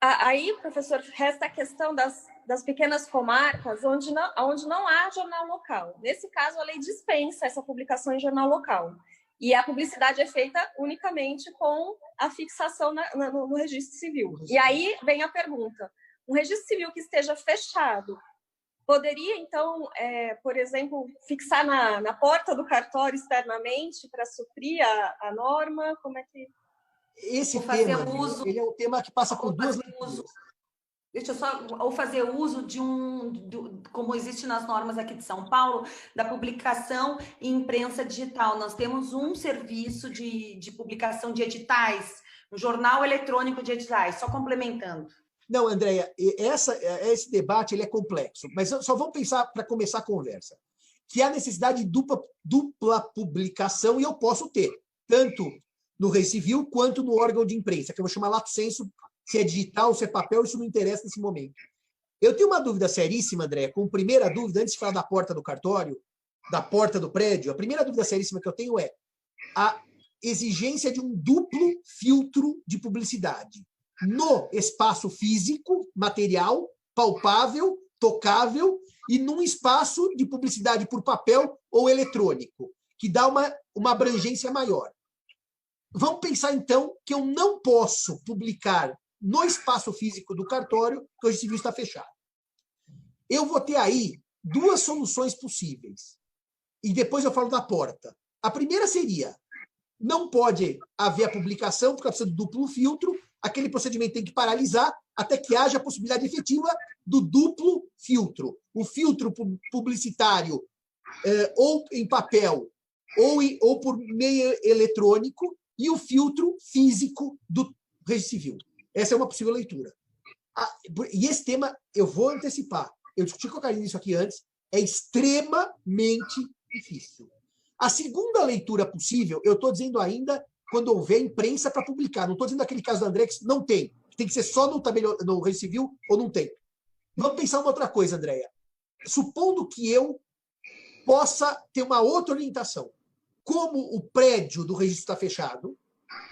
Aí, professor, resta a questão das pequenas comarcas onde não há jornal local. Nesse caso, a lei dispensa essa publicação em jornal local. E a publicidade é feita unicamente com a fixação no registro civil. E aí vem a pergunta: um registro civil que esteja fechado poderia, então, por exemplo, fixar na porta do cartório externamente para suprir a norma? Como é que... Esse tema, ele é um tema que passa por duas leituras. Deixa eu só, ou fazer uso como existe nas normas aqui de São Paulo, da publicação em imprensa digital. Nós temos um serviço de publicação de editais, um jornal eletrônico de editais, só complementando. Não, Andréia, esse debate ele é complexo, mas só vamos pensar, para começar a conversa, que há necessidade de dupla publicação, e eu posso ter, tanto no Rei Civil quanto no órgão de imprensa, que eu vou chamar lato sensu. Se é digital, se é papel, isso não interessa nesse momento. Eu tenho uma dúvida seríssima, André, como primeira dúvida, antes de falar da porta do cartório, da porta do prédio, a primeira dúvida seríssima que eu tenho é a exigência de um duplo filtro de publicidade no espaço físico, material, palpável, tocável, e num espaço de publicidade por papel ou eletrônico, que dá uma abrangência maior. Vamos pensar, então, que eu não posso publicar no espaço físico do cartório, porque o registro civil está fechado. Eu vou ter aí duas soluções possíveis. E depois eu falo da porta. A primeira seria, não pode haver a publicação, porque precisa de duplo filtro, aquele procedimento tem que paralisar até que haja a possibilidade efetiva do duplo filtro. O filtro publicitário, ou em papel, ou por meio eletrônico, e o filtro físico do registro civil. Essa é uma possível leitura. E esse tema, eu vou antecipar. Eu discuti com a Karine isso aqui antes, é extremamente difícil. A segunda leitura possível, eu estou dizendo ainda quando houver imprensa para publicar. Não estou dizendo aquele caso do André que não tem. Tem que ser só no registro civil ou não tem. Vamos pensar uma outra coisa, Andréia. Supondo que eu possa ter uma outra orientação. Como o prédio do registro está fechado,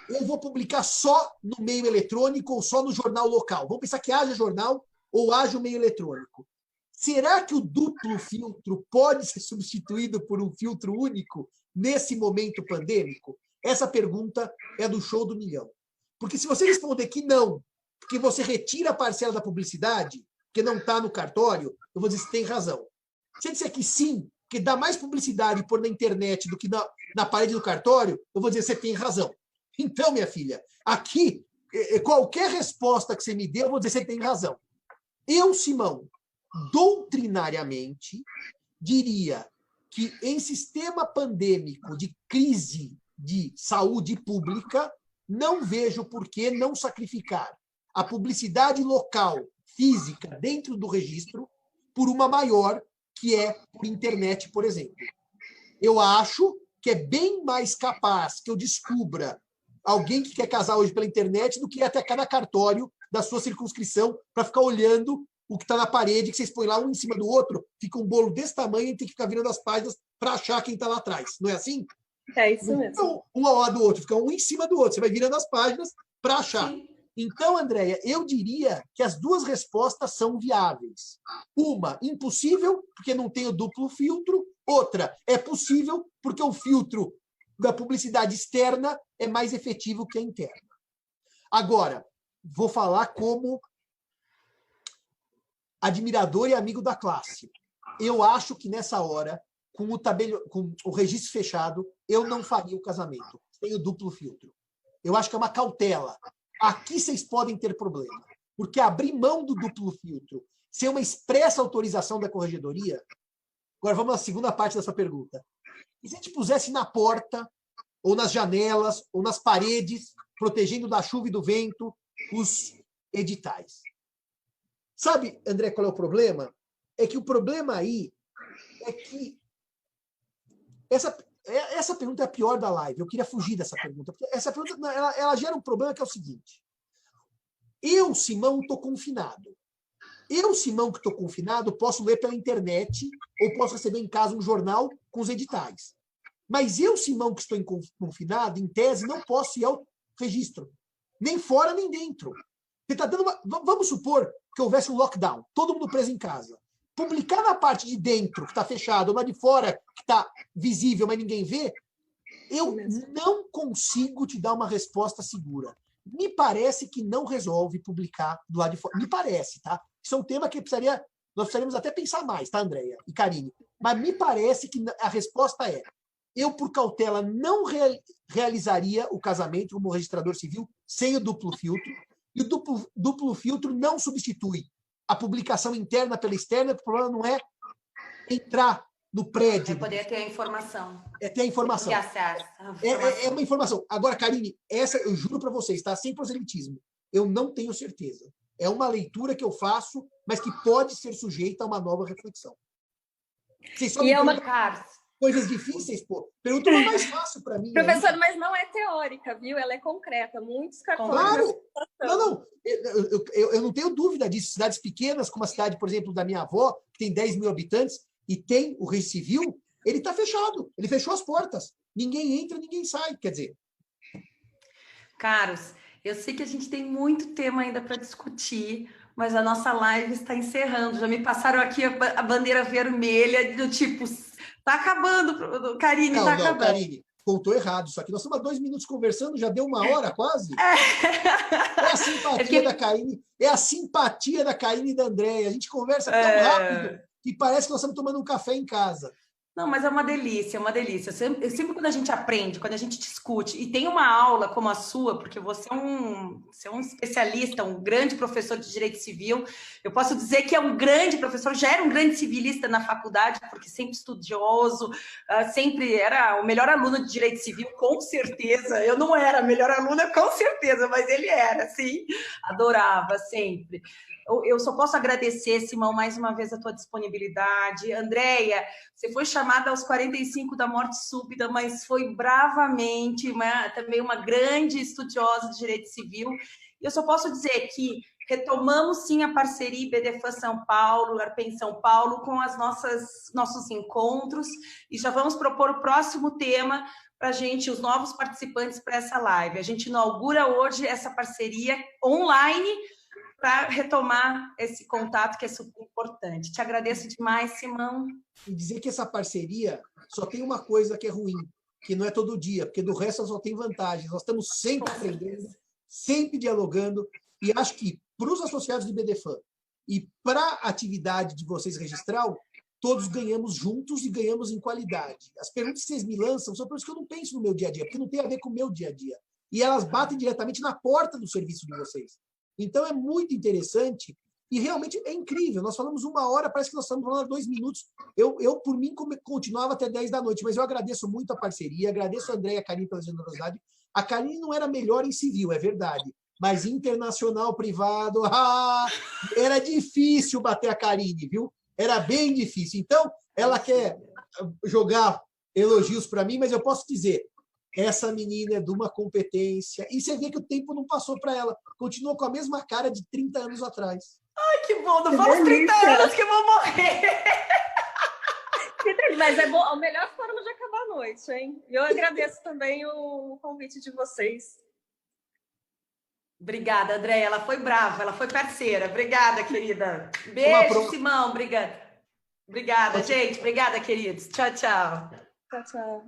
eu vou publicar só no meio eletrônico ou só no jornal local. Vamos pensar que haja jornal ou haja o meio eletrônico. Será que o duplo filtro pode ser substituído por um filtro único nesse momento pandêmico? Essa pergunta é do show do milhão. Porque se você responder que não, porque você retira a parcela da publicidade, que não está no cartório, eu vou dizer que você tem razão. Se eu disser que sim, que dá mais publicidade pôr na internet do que na parede do cartório, eu vou dizer que você tem razão. Então, minha filha, aqui, qualquer resposta que você me dê, eu vou dizer que você tem razão. Eu, Simão, doutrinariamente, diria que em sistema pandêmico de crise de saúde pública, não vejo por que não sacrificar a publicidade local, física, dentro do registro, por uma maior, que é por internet, por exemplo. Eu acho que é bem mais capaz que eu descubra alguém que quer casar hoje pela internet do que até cada cartório da sua circunscrição para ficar olhando o que está na parede, que vocês põem lá um em cima do outro, fica um bolo desse tamanho e tem que ficar virando as páginas para achar quem está lá atrás. Não é assim? É isso mesmo. Então, um ao lado do outro, fica um em cima do outro. Você vai virando as páginas para achar. Sim. Então, Andréia, eu diria que as duas respostas são viáveis. Uma, impossível, porque não tem o duplo filtro. Outra, é possível, porque o filtro da publicidade externa é mais efetivo que a interna. Agora, vou falar como admirador e amigo da classe. Eu acho que nessa hora, com o registro fechado, eu não faria o casamento. Tem o duplo filtro. Eu acho que é uma cautela. Aqui vocês podem ter problema. Porque abrir mão do duplo filtro sem uma expressa autorização da corregedoria... Agora vamos à segunda parte da sua pergunta. E se a gente pusesse na porta, ou nas janelas, ou nas paredes, protegendo da chuva e do vento, os editais? Sabe, André, qual é o problema? É que o problema aí é que essa pergunta é a pior da live. Eu queria fugir dessa pergunta. Porque essa pergunta ela gera um problema que é o seguinte. Eu, Simão, estou confinado. Eu, Simão, que estou confinado, posso ler pela internet ou posso receber em casa um jornal com os editais. Mas eu, Simão, que estou confinado, em tese, não posso ir ao registro. Nem fora, nem dentro. Você tá dando Vamos supor que houvesse um lockdown, todo mundo preso em casa. Publicar na parte de dentro, que está fechado, ou na de fora, que está visível, mas ninguém vê, eu não consigo te dar uma resposta segura. Me parece que não resolve publicar do lado de fora. Me parece, tá? Isso é um tema que nós precisaríamos até pensar mais, tá, Andréia e Karine? Mas me parece que a resposta é: eu, por cautela, não realizaria o casamento como registrador civil sem o duplo filtro, e o duplo filtro não substitui a publicação interna pela externa, porque o problema não é entrar no prédio. É poder ter a informação. É ter a informação. E acesso. É uma informação. Agora, Karine, essa eu juro para vocês, tá? Sem proselitismo. Eu não tenho certeza. É uma leitura que eu faço, mas que pode ser sujeita a uma nova reflexão. Vocês só coisas difíceis, pô. Pergunta mais fácil para mim. Professor, aí. Mas não é teórica, viu? Ela é concreta. Muitos cartões. Claro! Não. Eu não tenho dúvida disso. Cidades pequenas, como a cidade, por exemplo, da minha avó, que tem 10 mil habitantes, e tem o Registro Civil, ele está fechado. Ele fechou as portas. Ninguém entra, ninguém sai. Quer dizer... Caros, eu sei que a gente tem muito tema ainda para discutir, mas a nossa live está encerrando. Já me passaram aqui a bandeira vermelha do tipo... Tá acabando, Karine, tá acabando. Não, Karine, contou errado. Só que nós estamos há 2 minutos conversando, já deu 1 hora quase. É a simpatia da Karine, é a simpatia da Karine e da Andréia. A gente conversa tão rápido que parece que nós estamos tomando um café em casa. Não, mas é uma delícia, é uma delícia. Sempre quando a gente aprende, quando a gente discute, e tem uma aula como a sua, porque você é um especialista, um grande professor de direito civil, eu posso dizer que é um grande professor, já era um grande civilista na faculdade, porque sempre estudioso, sempre era o melhor aluno de direito civil, com certeza. Eu não era a melhor aluna, com certeza, mas ele era, sim, adorava sempre. Eu só posso agradecer, Simão, mais uma vez a tua disponibilidade. Andréia, você foi chamada aos 45 da morte súbita, mas foi bravamente também uma grande estudiosa de direito civil. E eu só posso dizer que retomamos, sim, a parceria IBDFAN São Paulo, ARPEN São Paulo, com nossos encontros, e já vamos propor o próximo tema para a gente, os novos participantes para essa live. A gente inaugura hoje essa parceria online, para retomar esse contato que é super importante. Te agradeço demais, Simão. E dizer que essa parceria só tem uma coisa que é ruim, que não é todo dia, porque do resto só tem vantagens. Nós estamos sempre aprendendo, sempre dialogando, e acho que para os associados do IBDFAN e para a atividade de vocês registral, todos ganhamos juntos e ganhamos em qualidade. As perguntas que vocês me lançam são perguntas que eu não penso no meu dia a dia, porque não tem a ver com o meu dia a dia. E elas batem diretamente na porta do serviço de vocês. Então, é muito interessante e realmente é incrível. Nós falamos 1 hora, parece que nós estamos falando 2 minutos. Eu, por mim, continuava até 10 da noite, mas eu agradeço muito a parceria, agradeço a Andréia e a Karine pela generosidade. A Karine não era melhor em civil, é verdade, mas internacional, privado, era difícil bater a Karine, viu? Era bem difícil. Então, ela quer jogar elogios para mim, mas eu posso dizer... Essa menina é de uma competência. E você vê que o tempo não passou para ela. Continua com a mesma cara de 30 anos atrás. Ai, que bom. Não fala os 30 anos que eu vou morrer. Mas é bom, a melhor forma de acabar a noite, hein? E eu agradeço também o convite de vocês. Obrigada, Andréia. Ela foi brava, ela foi parceira. Obrigada, querida. Beijo, Simão. Obrigada. Obrigada, gente. Obrigada, queridos. Tchau, tchau. Tchau, tchau.